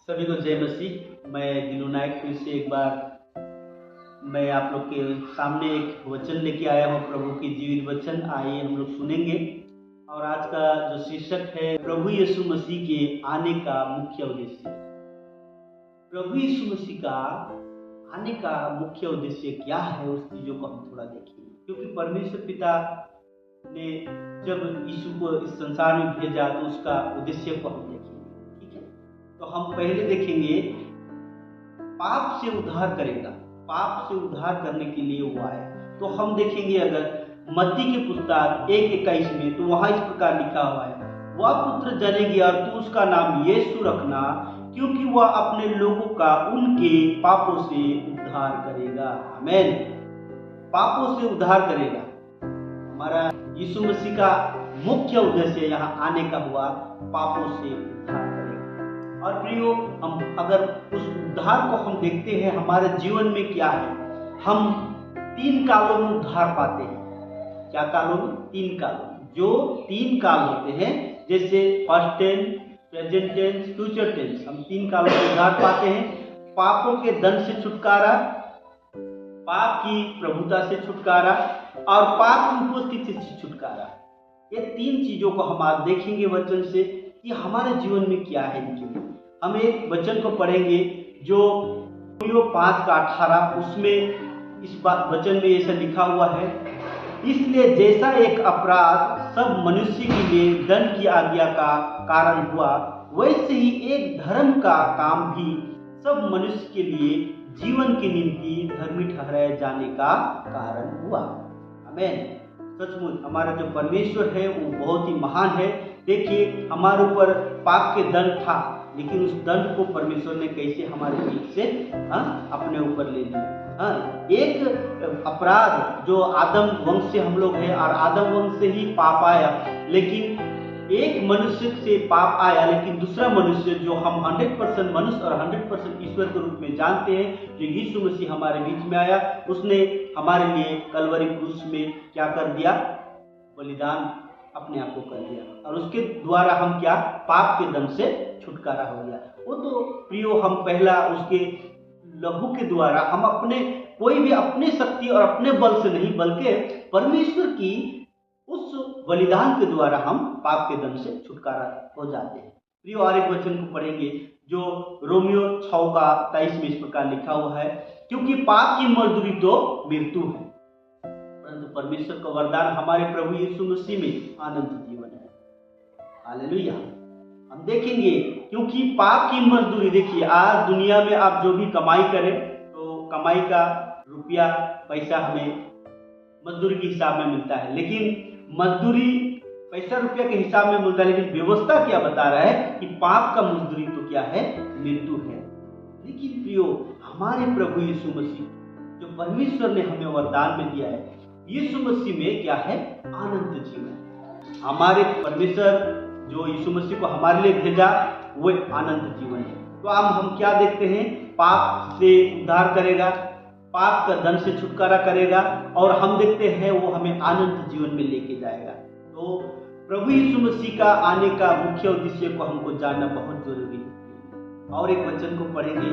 सभी को जय मसीह। मैं दिनू नायक फिर से एक बार मैं आप लोग के सामने एक वचन लेके आया हूँ, प्रभु की जीवित वचन। आइए हम लोग सुनेंगे। और आज का जो शीर्षक है, प्रभु यीशु मसीह के आने का मुख्य उद्देश्य। प्रभु यीशु मसीह का आने का मुख्य उद्देश्य क्या है, उस चीजों को हम थोड़ा देखेंगे। क्योंकि परमेश्वर पिता ने जब यीशु को इस संसार में भेजा तो उसका उद्देश्य को हम देखेंगे। ठीक है, तो हम पहले देखेंगे पाप से उद्धार करेगा। पाप से उद्धार करने के लिए वो आया। तो हम देखेंगे अगर मत्ती की पुस्तक 1:21 में, तो वहां इस प्रकार लिखा हुआ है, वह पुत्र जनेगी और तू उसका नाम यीशु रखना, क्योंकि वह अपने लोगों का उनके पापों से उद्धार करेगा। आमीन। पापों से उद्धार करेगा। हमारा यीशु मसीह का मुख्य उद्देश्य यहाँ आने का हुआ, पापों से उद्धार करेगा। और प्रियो, हम अगर उस उद्धार को हम देखते हैं हमारे जीवन में क्या है, हम 3 कालों में उद्धार पाते हैं। क्या कालों में? 3 कालों में। जो 3 काल होते हैं, जैसे first tense, present tense, future tense, हम 3 कालों में उद्धार पाते हैं। पापों के दंड से छुटकारा, पाप की प्रभुता से छुटकारा और पाप की उपस्थिति से छुटकारा। ये 3 चीजों को हम आज देखेंगे वचन से कि हमारे जीवन में क्या है इनके लिए। हम एक वचन को पढ़ेंगे जो 5:18, उसमें इस बात वचन में ऐसा लिखा हुआ है, इसलिए जैसा एक अपराध सब मनुष्य के लिए दंड की आज्ञा का कारण हुआ, वैसे ही एक धर्म का काम भी सब मनुष्य के लिए जीवन की निमित्त धर्मी ठहराए जाने का कारण हुआ। आमीन। सचमुच हमारा जो परमेश्वर है वो बहुत ही महान है। देखिए, हमारे ऊपर पाप के दंड था, लेकिन उस दंड को परमेश्वर ने कैसे हमारे बीच से अपने ऊपर ले लिया। एक अपराध जो आदम वंश से हम लोग हैं, और आदम वंश से ही पाप आया, लेकिन एक मनुष्य से पाप आया, लेकिन दूसरा मनुष्य जो हम 100% मनुष्य और 100% ईश्वर के रूप में जानते हैं, जो यीशु मसीह हमारे बीच में आया, उसने हमारे लिए कलवरी क्रूस में क्या कर दिया? बलिदान अपने आप को कर दिया, और उसके द्वारा हम क्या? पाप के दंड से छुटकारा हो गया। वो तो प्रियो, हम पहला उसके लहू के द्वारा, हम अपने कोई भी अपने शक्ति और अपने बल से नहीं, बल्कि परमेश्वर की उस बलिदान के द्वारा हम पाप के दंड से छुटकारा हो जाते हैं। प्रियो, और एक वचन को पढ़ेंगे जो रोमियो 6:23 में इस प्रकार लिखा हुआ है, क्योंकि पाप की मजदूरी तो मृत्यु है, परंतु परमेश्वर का वरदान हमारे प्रभु यीशु मसीह में अनंत जीवन है। हालेलुया। हम देखेंगे, क्योंकि पाप की मजदूरी, देखिए आज दुनिया में आप जो भी कमाई करें, तो कमाई का रुपया पैसा हमें मजदूरी के हिसाब में मिलता है, लेकिन मजदूरी पैसा रुपया के हिसाब में मिलता है, लेकिन व्यवस्था क्या बता रहा है कि पाप का मजदूरी तो क्या है? मृत्यु है। लेकिन प्रियो, हमारे प्रभु यीशु मसीह जो परमेश्वर ने हमें वरदान में दिया है, यीशु मसीह में क्या है? अनंत जीवन। हमारे परमेश्वर जो यीशु मसीह को हमारे लिए भेजा, वो अनंत जीवन है। तो अब हम क्या देखते हैं? पाप से उद्धार करेगा, पाप का दंड से छुटकारा करेगा, और हम देखते हैं वो हमें अनंत जीवन में लेके जाएगा। तो प्रभु यीशु मसीह का आने का मुख्य उद्देश्य को हमको जानना बहुत जरूरी है। और एक वचन को पढ़ेंगे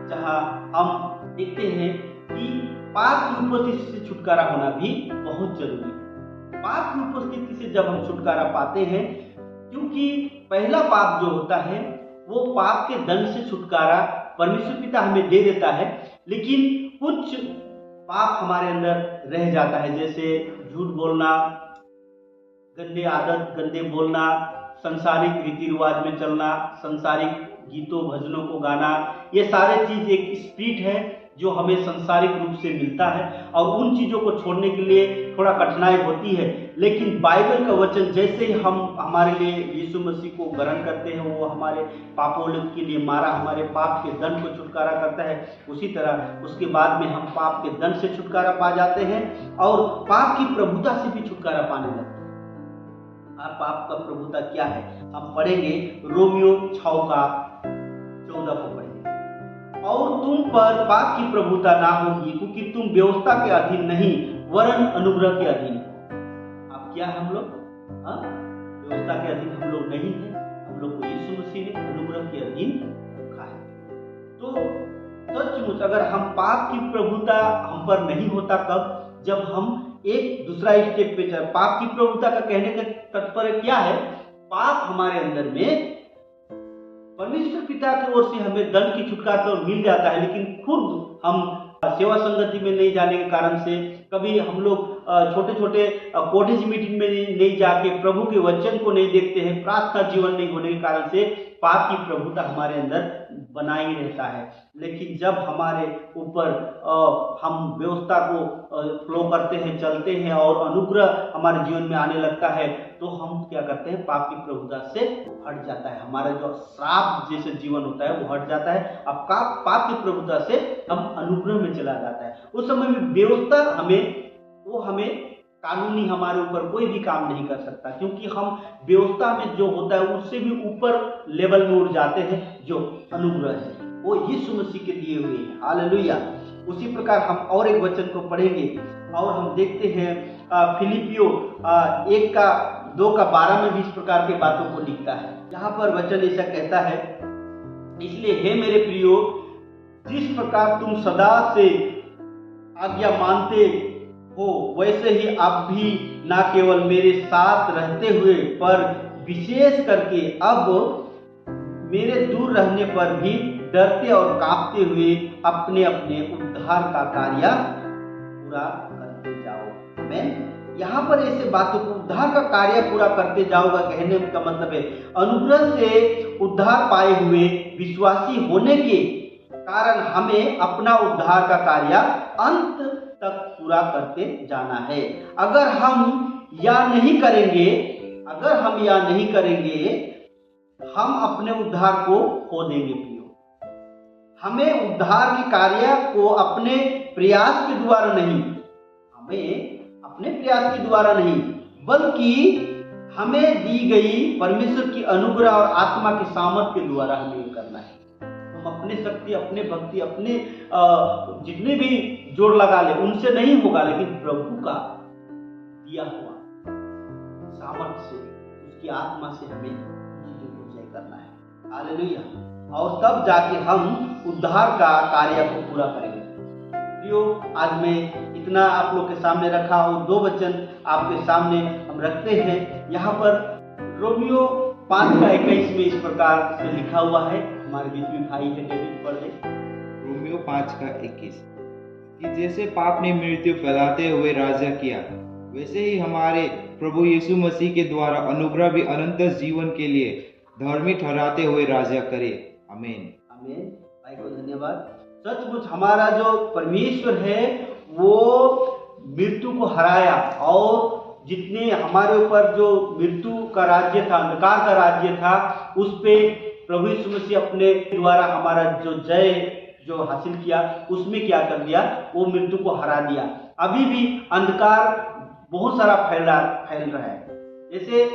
जहां हम देखते हैं कि पाप की उपस्थिति से छुटकारा होना भी बहुत जरूरी है। पाप की उपस्थिति से जब हम छुटकारा पाते हैं, क्योंकि पहला पाप जो होता है वो पाप के दंड से छुटकारा परमेश्वर पिता हमें दे देता है, लेकिन कुछ पाप हमारे अंदर रह जाता है, जैसे झूठ बोलना, गंदे आदत, गंदे बोलना, संसारिक रीति रिवाज में चलना, संसारिक गीतों भजनों को गाना। ये सारे चीज एक स्पिरिट है जो हमें संसारिक रूप से मिलता है, और उन चीजों को छोड़ने के लिए थोड़ा कठिनाई होती है। लेकिन बाइबल का वचन जैसे ही हम हमारे लिए यीशु मसीह को ग्रहण करते हैं, वो हमारे पापों के लिए मारा, हमारे पाप के दंड को छुटकारा करता है, उसी तरह उसके बाद में हम पाप के दंड से छुटकारा पा जाते हैं और पाप की प्रभुता से भी छुटकारा पाने लगते हैं। पाप का प्रभुता क्या है? हम पढ़ेंगे रोमियो 6:14 को पढ़ेंगे, और तुम पर पाप की प्रभुता ना होगी, क्योंकि तुम व्यवस्था के अधीन नहीं वरन अनुग्रह के अधीन हो। अब क्या हम लोग? व्यवस्था के अधीन हम लोग नहीं है, हम लोग को यीशु मसीह ने अनुग्रह के अधीन रखा है। सचमुच अगर हम पाप की प्रभुता हम पर नहीं होता, कब? जब हम एक दूसरा स्टेप पे चल। पाप की प्रभुता का कहने का तात्पर्य क्या है? पाप हमारे अंदर में, परमेश्वर पिता की ओर से हमें दंड की छुटकारा तो मिल जाता है, लेकिन खुद हम सेवा संगति में नहीं जाने के कारण से, कभी हम लोग छोटे छोटे कॉटेज मीटिंग में नहीं जाके प्रभु के वचन को नहीं देखते हैं, प्रार्थना जीवन नहीं होने के कारण से पाप की प्रभुता हमारे अंदर बना ही रहता है। लेकिन जब हमारे ऊपर हम व्यवस्था को फ्लो करते हैं, चलते हैं और अनुग्रह हमारे जीवन में आने लगता है, तो हम क्या करते हैं? पाप की प्रभुता से हट जाता है। हमारा जो श्राप जैसे जीवन होता है वो हट जाता है। अब पाप की प्रभुता से हम अनुग्रह में चला जाता है। उस समय में व्यवस्था हमें कानूनी हमारे ऊपर कोई भी काम नहीं कर सकता, क्योंकि हम व्यवस्था में जो होता है उससे भी ऊपर लेवल में उड़ जाते हैं। जो अनुग्रह है वो यीशु मसीह के दिए हुए हैं। हालेलुया। उसी प्रकार हम और एक वचन को पढ़ेंगे और हम देखते हैं फिलिपियो 1:2-12 में भी इस प्रकार के बातों को लिखता है। यहाँ पर वचन ऐसा कहता है, इसलिए हे मेरे प्रियो, जिस प्रकार तुम सदा से आज्ञा मानते हो, वैसे ही आप भी न केवल मेरे साथ रहते हुए, पर विशेष करके अब मेरे दूर रहने पर भी डरते और कांपते हुए अपने अपने उद्धार का कार्य पूरा करते जाओ। आमीन। यहाँ पर ऐसे बातों को, उद्धार का कार्य पूरा करते जाओगा कहने का मतलब है अनुग्रह से उद्धार पाए हुए विश्वासी होने के कारण हमें अपना उद्धार का कार्य अंत तक पूरा करते जाना है। अगर हम या नहीं करेंगे, हम अपने उद्धार को खो देंगे प्रियो। हमें उद्धार के कार्य को अपने प्रयास के द्वारा नहीं, बल्कि हमें दी गई परमेश्वर की अनुग्रह और आत्मा के सामर्थ के द्वारा हमें करना है। हम अपने शक्ति, अपने भक्ति, अपने जितने भी जोर लगा ले उनसे नहीं होगा, लेकिन प्रभु का दिया हुआ सामर्थ से, उसकी आत्मा से हमें चीजों को जय करना है। हालेलुया। और तब जाके हम उद्धार का कार्य को पूरा करेंगे। प्रियो, आज मैं इतना आप लोग के सामने रखा हूँ। 2 वचन आपके सामने हम रखते हैं। यहाँ पर रोमियो 5:21 में इस प्रकार से लिखा हुआ है। हमारे बीच में भाई है, डेविड पढ़ ले। रोमियो 5:21 कि जैसे पाप ने मृत्यु फैलाते हुए राज्य किया, वैसे ही हमारे प्रभु यीशु मसीह के द्वारा अनुग्रह भी अनंत जीवन के लिए धर्मी ठहराते हुए राज्य करे। आमीन। आमीन। भाई को धन्यवाद। सचमुच हमारा जो परमेश्वर है वो मृत्यु को हराया, और जितने हमारे ऊपर जो मृत्यु का राज्य था, अंधकार का राज्य था, उस पे प्रभु यीशु मसीह अपने द्वारा हमारा जो जय जो हासिल किया, उसमें क्या कर दिया? वो मृत्यु को हरा दिया। अभी भी अंधकार बहुत सारा फैल रहा है। जैसे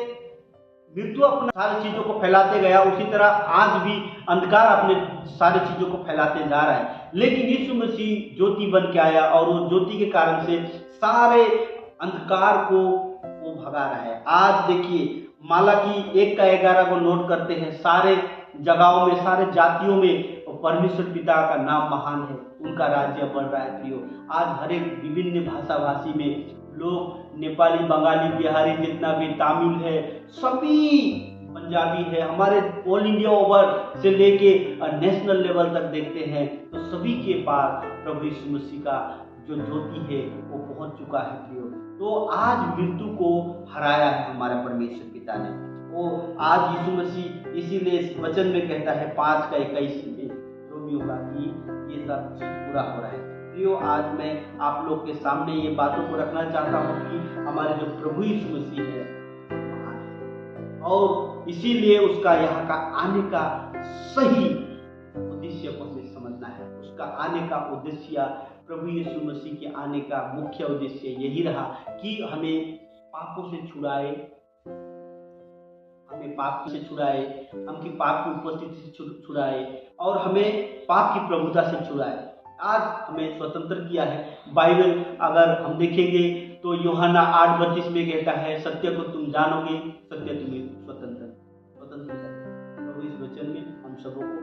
मृत्यु अपने सारी चीजों को फैलाते गया, उसी तरह आज भी अंधकार अपने सारी चीजों को फैलाते जा रहा है। लेकिन यीशु मसीह ज्योति बन के आया, और वो ज्योति के कारण से सारे अंधकार को वो भगा रहा है। आज देखिए मालाकी 1:11 को नोट करते हैं, सारे जगहों में, सारे जातियों में परमेश्वर पिता का नाम महान है, उनका राज्य बढ़ रहा है। प्रियो, आज हर एक विभिन्न भाषा भाषी में लोग, नेपाली, बंगाली, बिहारी, जितना भी तमिल है, सभी पंजाबी है, हमारे ऑल इंडिया ओवर से लेके नेशनल लेवल तक देखते हैं तो सभी के पास प्रभु यीशु मसीह का जो ज्योति है वो पहुंच चुका है। प्रियो, तो आज मृत्यु को हराया है हमारे परमेश्वर पिता ने। वो आज यीशु मसीह इसीलिए इस वचन में कहता है 5:21 में रोमियो का कि ये सब चीज पूरा हो रहा है। प्रियो, आज मैं आप लोग के सामने ये बातों को रखना चाहता हूँ कि हमारे जो प्रभु यीशु मसीह है महान है, और इसीलिए उसका यहाँ का आने का सही उद्देश्य को हमें समझना है। उसका आने का उद्देश्य, प्रभु यीशु मसीह के आने का मुख्य उद्देश्य यही रहा कि हमें पापों से छुड़ाए, हमें पाप से छुड़ाए, हमकी पाप की उपस्थिति से छुड़ाए, और हमें पाप की प्रभुता से छुड़ाए। आज हमें स्वतंत्र किया है। बाइबल अगर हम देखेंगे तो यूहन्ना 8:32 में कहता है, सत्य को तुम जानोगे, सत्य तुम्हें स्वतंत्र करेगा। प्रभु इस वचन में हम सबों को